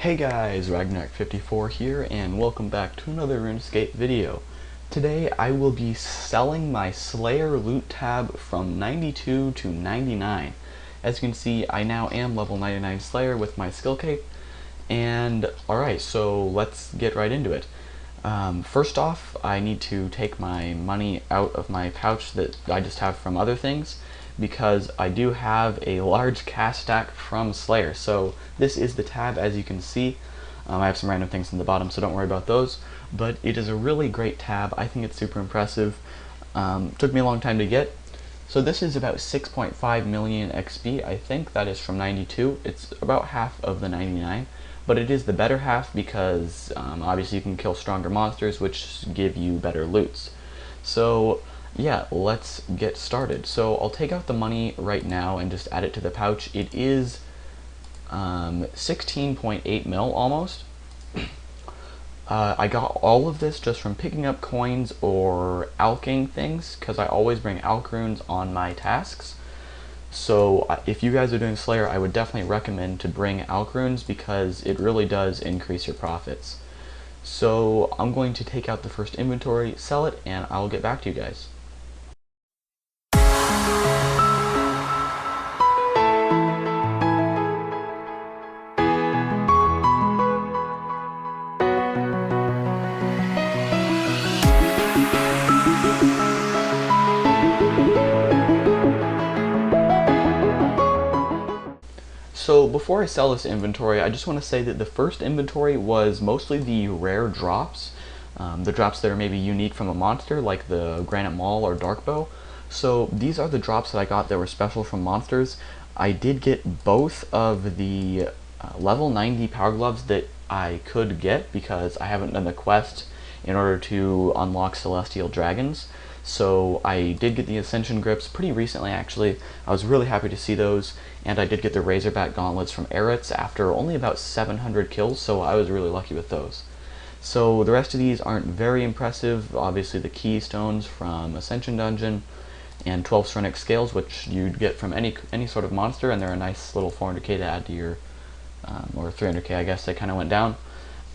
Hey guys, Ragnarok54 here, and welcome back to another RuneScape video. Today I will be selling my Slayer loot tab from 92 to 99. As you can see, I now am level 99 Slayer with my skill cape, and alright, so let's get right into it. First off, I need to take my money out of my pouch that I just have from other things, because I do have a large cash stack from Slayer. So this is the tab, as you can see. I have some random things in the bottom, so don't worry about those, but it is a really great tab. I think it's super impressive. Took me a long time to get. So this is about 6.5 million XP. I think that is from 92. It's about half of the 99, but it is the better half because obviously you can kill stronger monsters, which give you better loots. So yeah, let's get started. So I'll take out the money right now and just add it to the pouch. It is 16.8 mil almost. I got all of this just from picking up coins or alching things, because I always bring alch runes on my tasks. So if you guys are doing Slayer, I would definitely recommend to bring alch runes because it really does increase your profits. So I'm going to take out the first inventory, sell it, and I'll get back to you guys. So before I sell this inventory, I just want to say that the first inventory was mostly the rare drops, the drops that are maybe unique from a monster, like the Granite Maul or Dark Bow. So these are the drops that I got that were special from monsters. I did get both of the level 90 power gloves that I could get because I haven't done the quest in order to unlock Celestial Dragons. So I did get the Ascension grips pretty recently, actually. I was really happy to see those, and I did get the Razorback gauntlets from Eretz after only about 700 kills, so I was really lucky with those. So the rest of these aren't very impressive. Obviously the keystones from Ascension Dungeon and 12 Serenic Scales, which you'd get from any sort of monster, and they're a nice little 400k to add to your, or 300k I guess they kind of went down,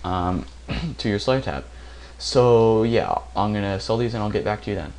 to your Slayer tab. So yeah, I'm gonna sell these and I'll get back to you then.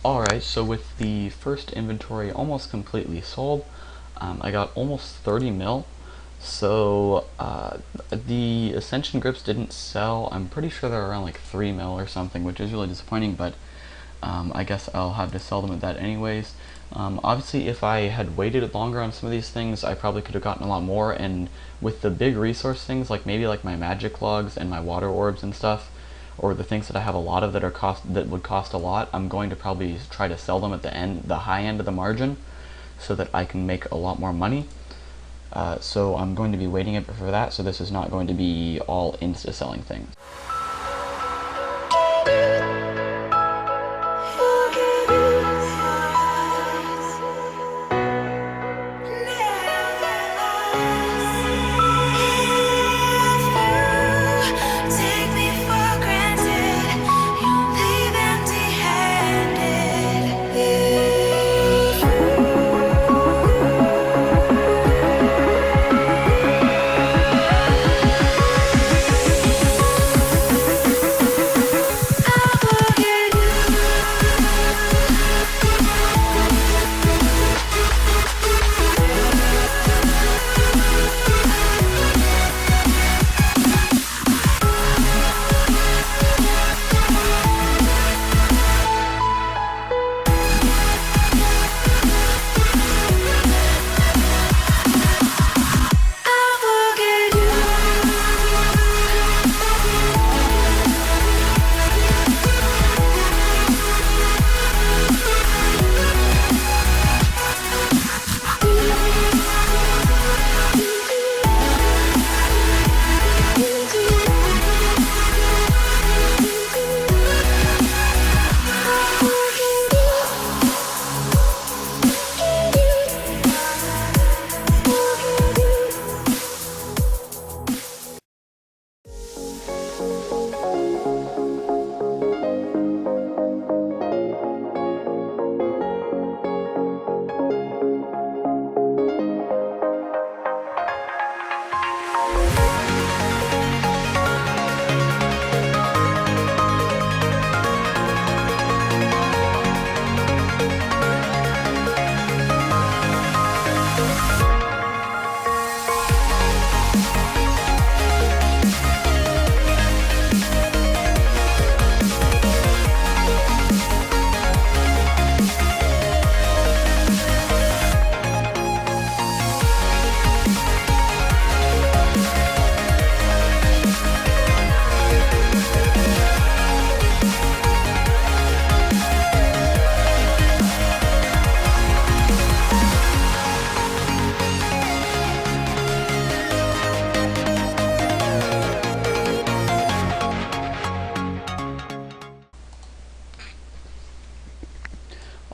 Alright, so with the first inventory almost completely sold, I got almost 30 mil. So the Ascension grips didn't sell. I'm pretty sure they're around like 3 mil or something, which is really disappointing, but I guess I'll have to sell them at that anyways. Obviously, if I had waited longer on some of these things, I probably could have gotten a lot more, and with the big resource things, like maybe like my magic logs and my water orbs and stuff, or the things that I have a lot of that would cost a lot, I'm going to probably try to sell them at the high end of the margin, so that I can make a lot more money. So I'm going to be waiting a bit for that, so this is not going to be all insta selling things.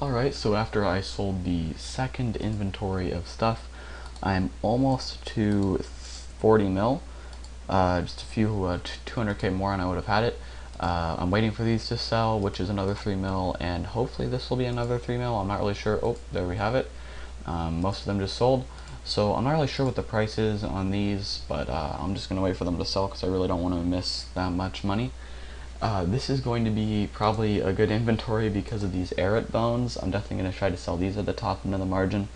Alright, so after I sold the second inventory of stuff, I'm almost to 40 mil. Just a few 200k more and I would have had it. I'm waiting for these to sell, which is another 3 mil, and hopefully this will be another 3 mil. I'm not really sure. Oh, there we have it. Most of them just sold. So I'm not really sure what the price is on these, but I'm just going to wait for them to sell because I really don't want to miss that much money. This is going to be probably a good inventory because of these Errant bones. I'm definitely going to try to sell these at the top end of the margin.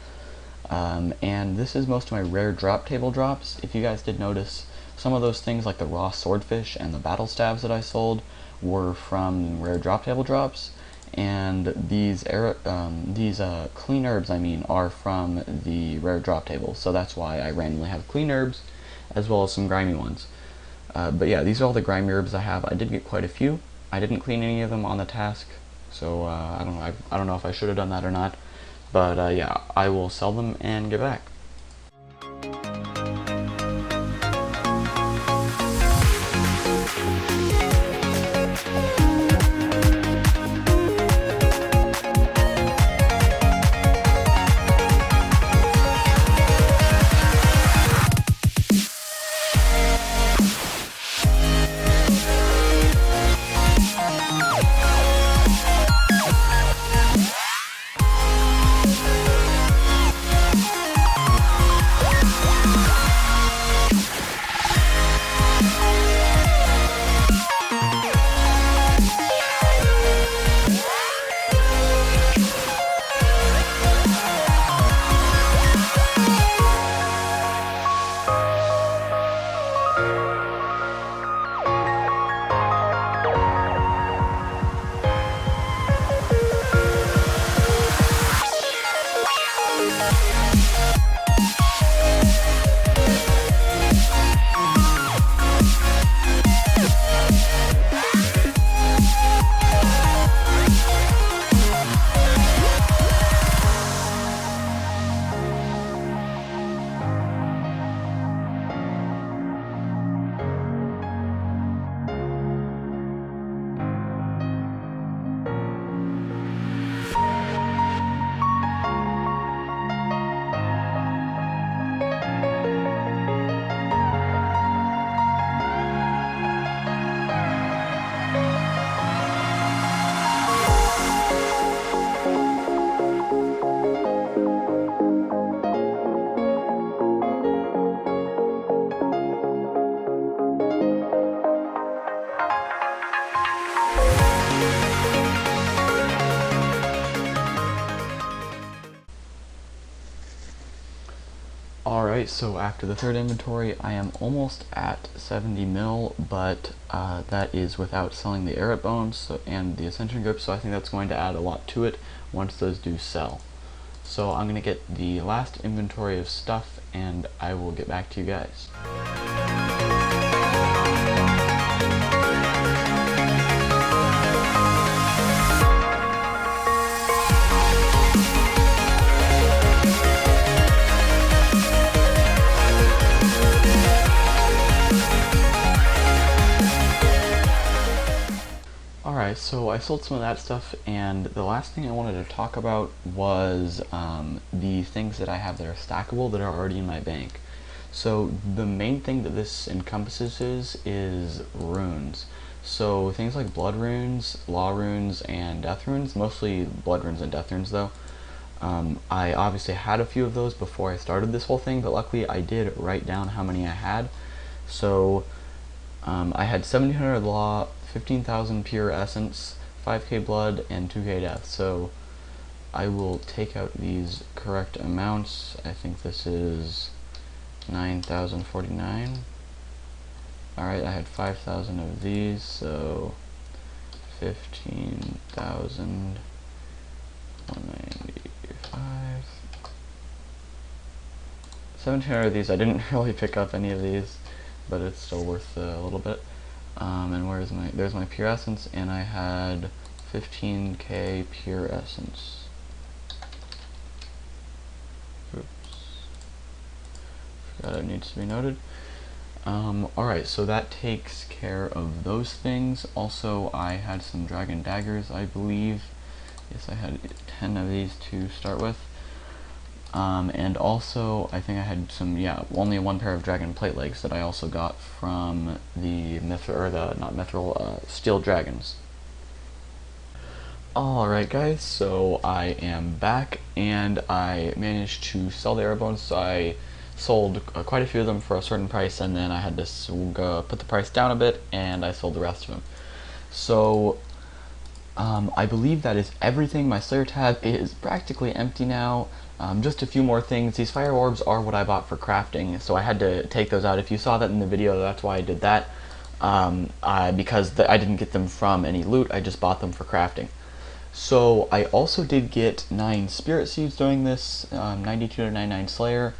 And this is most of my rare drop table drops. If you guys did notice, some of those things like the raw swordfish and the battle stabs that I sold were from rare drop table drops, and these clean herbs, are from the rare drop table. So that's why I randomly have clean herbs as well as some grimy ones. But yeah, these are all the grimy herbs I have. I did get quite a few. I didn't clean any of them on the task, so I don't know if I should have done that or not. But yeah, I will sell them and get back. Alright, so after the third inventory, I am almost at 70 mil, but that is without selling the Arid bones and the Ascension grip, so I think that's going to add a lot to it once those do sell. So I'm going to get the last inventory of stuff, and I will get back to you guys. Alright, so I sold some of that stuff, and the last thing I wanted to talk about was the things that I have that are stackable that are already in my bank. So the main thing that this encompasses is runes. So things like blood runes, law runes, and death runes, mostly blood runes and death runes though. I obviously had a few of those before I started this whole thing, but luckily I did write down how many I had. So I had 1700 law, 15,000 pure essence, 5k blood, and 2k death. So I will take out these correct amounts. I think this is 9,049. Alright, I had 5,000 of these, so 15,195. 1,700 of these. I didn't really pick up any of these, but it's still worth a little bit. And there's my pure essence, and I had 15k pure essence. Oops. Forgot it needs to be noted. Alright, so that takes care of those things. Also, I had some dragon daggers, I believe. Yes, I had 10 of these to start with. And also, I think I had some, only one pair of dragon plate legs that I also got from the steel dragons. Alright guys, so I am back, and I managed to sell the Arid bones. So I sold quite a few of them for a certain price, and then I had to put the price down a bit, and I sold the rest of them. So I believe that is everything. My Slayer tab is practically empty now. Just a few more things. These fire orbs are what I bought for crafting, so I had to take those out. If you saw that in the video, that's why I did that. Because I didn't get them from any loot, I just bought them for crafting. So I also did get 9 spirit seeds during this 92 to 99 Slayer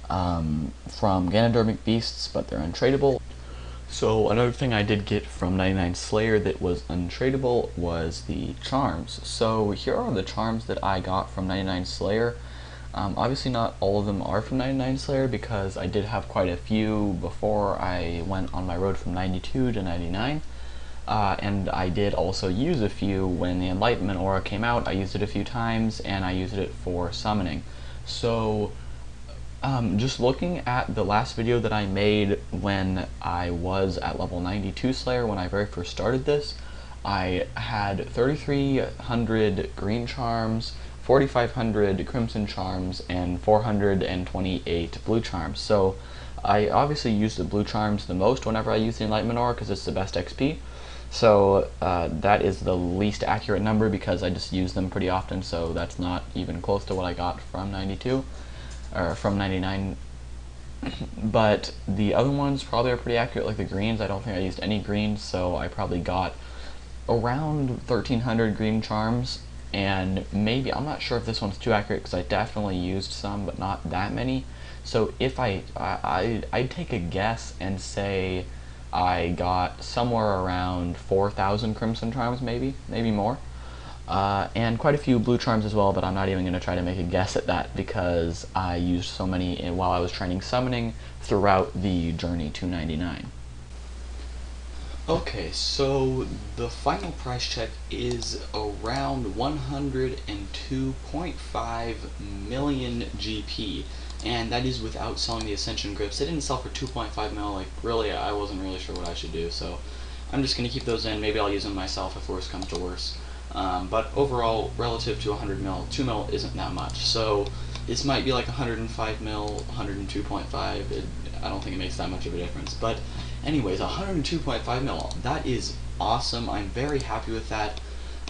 from Ganondormic beasts, but they're untradeable. So another thing I did get from 99 Slayer that was untradeable was the charms. So here are the charms that I got from 99 Slayer. Obviously not all of them are from 99 Slayer, because I did have quite a few before I went on my road from 92 to 99. And I did also use a few when the Enlightenment Aura came out. I used it a few times, and I used it for summoning. So just looking at the last video that I made when I was at level 92 Slayer, when I very first started this, I had 3,300 green charms, 4,500 crimson charms, and 428 blue charms. So I obviously use the blue charms the most whenever I use the Enlightenment Aura, because it's the best XP. So that is the least accurate number, because I just use them pretty often, so that's not even close to what I got from 92. Or from 99, but the other ones probably are pretty accurate, like the greens. I don't think I used any greens, so I probably got around 1,300 green charms, and maybe, I'm not sure if this one's too accurate, because I definitely used some, but not that many. So if I'd take a guess and say I got somewhere around 4,000 crimson charms, maybe more. And quite a few blue charms as well, but I'm not even going to try to make a guess at that, because I used so many while I was training summoning throughout the journey to 99. Okay, so the final price check is around 102.5 million GP, and that is without selling the Ascension grips. They didn't sell for 2.5 mil, like really, I wasn't really sure what I should do, so I'm just going to keep those in. Maybe I'll use them myself if worse comes to worse. But overall, relative to 100 mil, 2 mil isn't that much. So this might be like 105 mil, 102.5. I don't think it makes that much of a difference. But anyways, 102.5 mil, that is awesome. I'm very happy with that.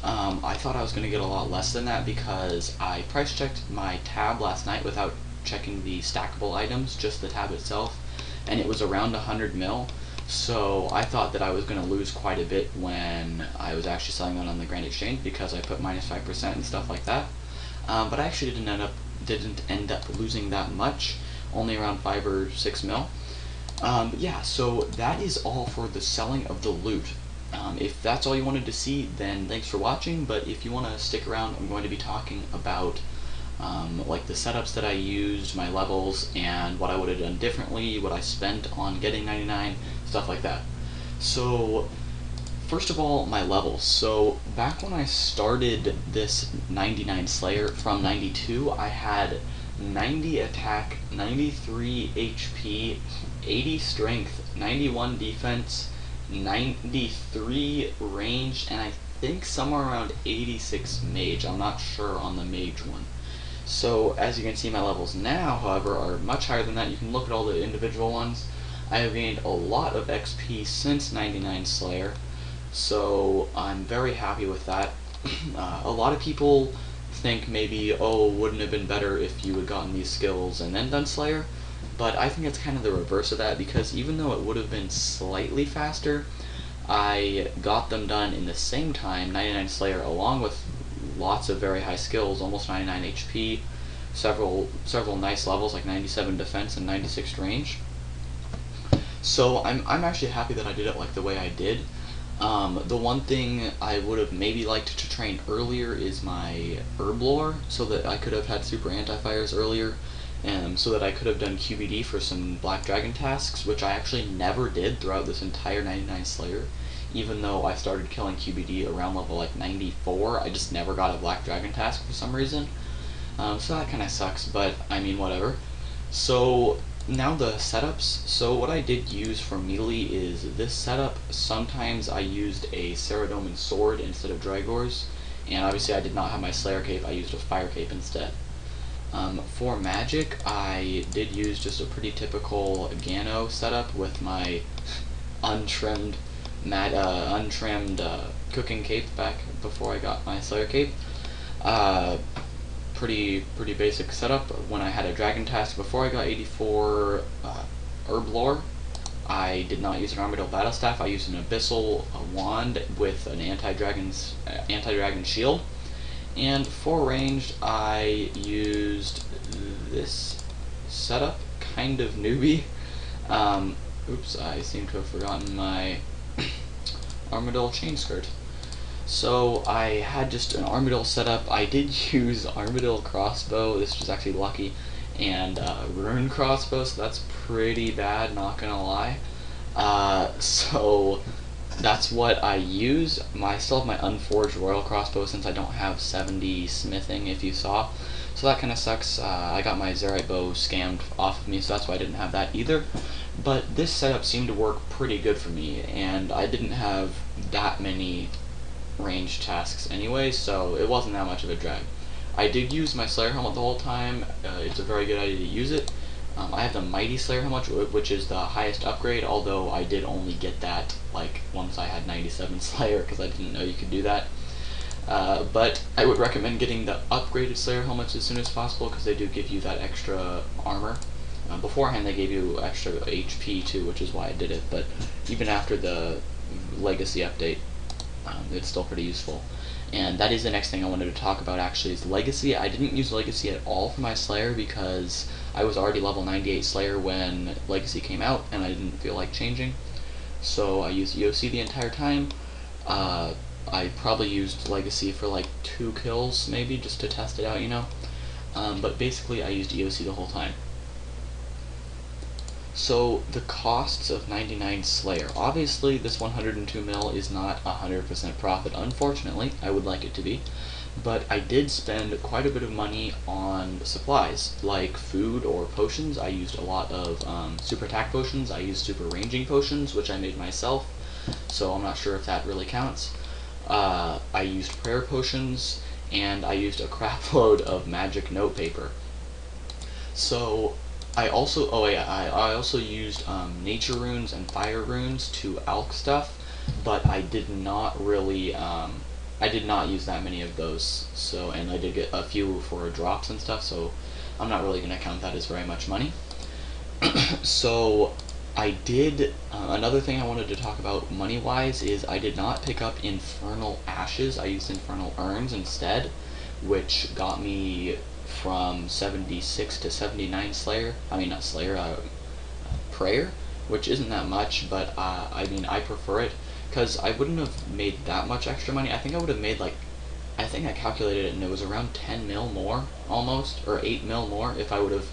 I thought I was going to get a lot less than that, because I price checked my tab last night without checking the stackable items, just the tab itself, and it was around 100 mil. So I thought that I was going to lose quite a bit when I was actually selling it on the Grand Exchange because I put minus 5% and stuff like that. But I actually didn't end up losing that much, only around 5 or 6 mil. But yeah, so that is all for the selling of the loot. If that's all you wanted to see, then thanks for watching, but if you want to stick around, I'm going to be talking about like the setups that I used, my levels, and what I would have done differently, what I spent on getting 99, stuff like that. So first of all, my levels. So back when I started this 99 Slayer from 92, I had 90 attack, 93 HP, 80 strength, 91 defense, 93 range, and I think somewhere around 86 mage. I'm not sure on the mage one. So as you can see, my levels now, however, are much higher than that. You can look at all the individual ones. I have gained a lot of XP since 99 Slayer, so I'm very happy with that. A lot of people think maybe, oh, wouldn't have been better if you had gotten these skills and then done Slayer, but I think it's kind of the reverse of that, because even though it would have been slightly faster, I got them done in the same time, 99 Slayer, along with lots of very high skills, almost 99 HP, several nice levels like 97 defense and 96 range. So I'm actually happy that I did it like the way I did. The one thing I would have maybe liked to train earlier is my herb lore, so that I could have had super anti-fires earlier, and so that I could have done QBD for some Black Dragon tasks, which I actually never did throughout this entire 99 Slayer. Even though I started killing QBD around level like 94, I just never got a Black Dragon task for some reason. So that kind of sucks, but I mean, whatever. So now the setups. So what I did use for melee is this setup. Sometimes I used a Ceradoman sword instead of Dragors, and obviously I did not have my Slayer cape, I used a Fire cape instead. For magic, I did use just a pretty typical Gano setup with my untrimmed cooking cape back before I got my Slayer cape. Pretty basic setup. When I had a dragon task before I got 84 herb lore, I did not use an Armadillo battle staff. I used an abyssal wand with an anti-dragon shield. And for ranged, I used this setup, kind of newbie. Oops, I seem to have forgotten my Armadillo chain skirt. So I had just an Armadillo setup. I did use Armadillo crossbow, this was actually lucky, and rune crossbow, so that's pretty bad, not gonna lie. So that's what I use. I still have my unforged royal crossbow since I don't have 70 smithing, if you saw. So that kind of sucks. I got my Zerite bow scammed off of me, so that's why I didn't have that either. But this setup seemed to work pretty good for me, and I didn't have that many ranged tasks anyway, so it wasn't that much of a drag. I did use my Slayer helmet the whole time. It's a very good idea to use it. I have the Mighty Slayer helmet, which is the highest upgrade, although I did only get that like once I had 97 Slayer, because I didn't know you could do that. But I would recommend getting the upgraded Slayer helmets as soon as possible, because they do give you that extra armor. Beforehand they gave you extra HP too, which is why I did it, but even after the Legacy update, it's still pretty useful. And that is the next thing I wanted to talk about, actually, is Legacy. I didn't use Legacy at all for my Slayer because I was already level 98 Slayer when Legacy came out, and I didn't feel like changing. So I used EOC the entire time. I probably used Legacy for like 2 kills, maybe, just to test it out, you know? But basically I used EOC the whole time. So the costs of 99 Slayer. Obviously this 102 mil is not 100% profit, unfortunately. I would like it to be. But I did spend quite a bit of money on supplies, like food or potions. I used a lot of super attack potions. I used super ranging potions, which I made myself, so I'm not sure if that really counts. I used prayer potions, and I used a crap load of magic note paper. So I also, I also used nature runes and fire runes to alch stuff, but I did not really, I did not use that many of those. So, and I did get a few for drops and stuff, so I'm not really going to count that as very much money. So I did, another thing I wanted to talk about money-wise is I did not pick up Infernal Ashes. I used Infernal Urns instead, which got me from 76 to 79 Slayer. I mean, not Slayer, Prayer, which isn't that much, but I mean, I prefer it, because I wouldn't have made that much extra money. I think I would have made, like, I think I calculated it and it was around 10 mil more, almost, or 8 mil more if I would have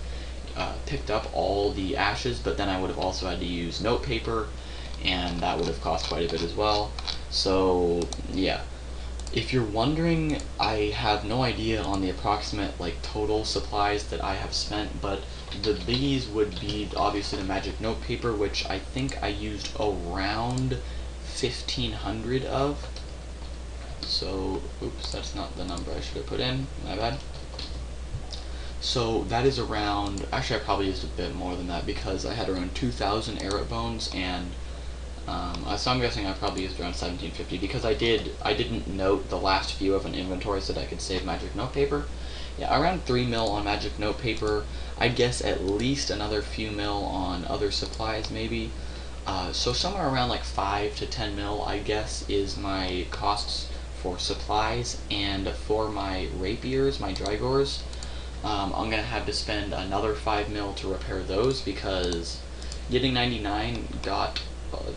picked up all the ashes, but then I would have also had to use note paper, and that would have cost quite a bit as well. So yeah, if you're wondering, I have no idea on the approximate like total supplies that I have spent, but the biggies would be obviously the magic note paper, which I think I used around 1,500 of. So, oops, that's not the number I should have put in, my bad. So that is around, actually I probably used a bit more than that because I had around 2,000 Arrot Bones, and so I'm guessing I probably used around 1,750 because I didn't note the last few of an inventory so that I could save magic note paper. Yeah, around 3 mil on magic note paper. I'd guess at least another few mil on other supplies maybe. So somewhere around like 5 to 10 mil I guess is my costs for supplies, and for my rapiers, my Drygors, I'm going to have to spend another 5 mil to repair those because getting 99 got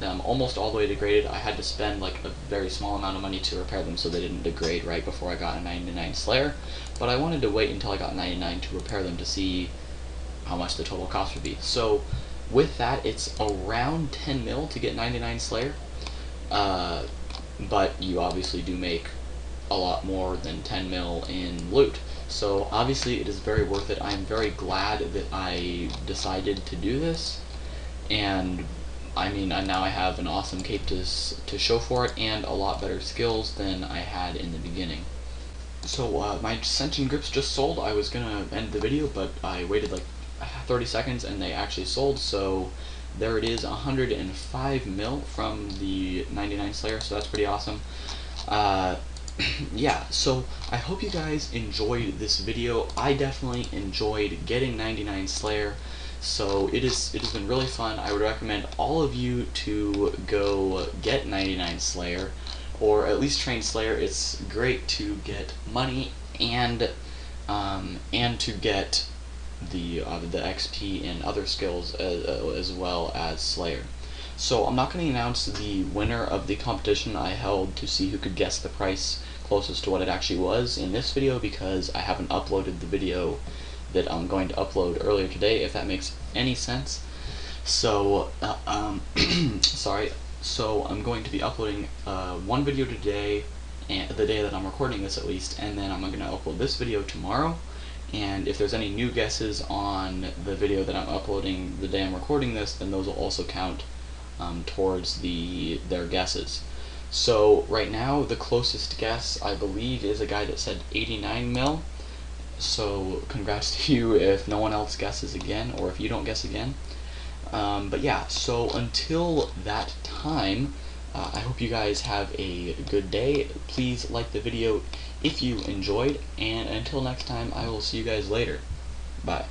them almost all the way degraded. I had to spend like a very small amount of money to repair them so they didn't degrade right before I got a 99 Slayer, but I wanted to wait until I got 99 to repair them to see how much the total cost would be. So with that, it's around 10 mil to get 99 Slayer, but you obviously do make a lot more than 10 mil in loot. So obviously it is very worth it. I'm very glad that I decided to do this, and I mean, now I have an awesome cape to show for it, and a lot better skills than I had in the beginning. So my Ascension grips just sold. I was gonna end the video, but I waited like 30 seconds and they actually sold, so there it is, 105 mil from the 99 Slayer, so that's pretty awesome. Yeah, so I hope you guys enjoyed this video. I definitely enjoyed getting 99 Slayer, so it has been really fun. I would recommend all of you to go get 99 Slayer, or at least train Slayer. It's great to get money and to get the XP and other skills as well as Slayer. So I'm not going to announce the winner of the competition I held to see who could guess the price closest to what it actually was in this video, because I haven't uploaded the video that I'm going to upload earlier today, if that makes any sense. So sorry. So I'm going to be uploading one video today, and the day that I'm recording this at least, and then I'm going to upload this video tomorrow. And if there's any new guesses on the video that I'm uploading the day I'm recording this, then those will also count towards their guesses. So right now the closest guess I believe is a guy that said 89 mil. So congrats to you if no one else guesses again, or if you don't guess again. But yeah, so until that time, I hope you guys have a good day. Please like the video if you enjoyed, and until next time, I will see you guys later. Bye.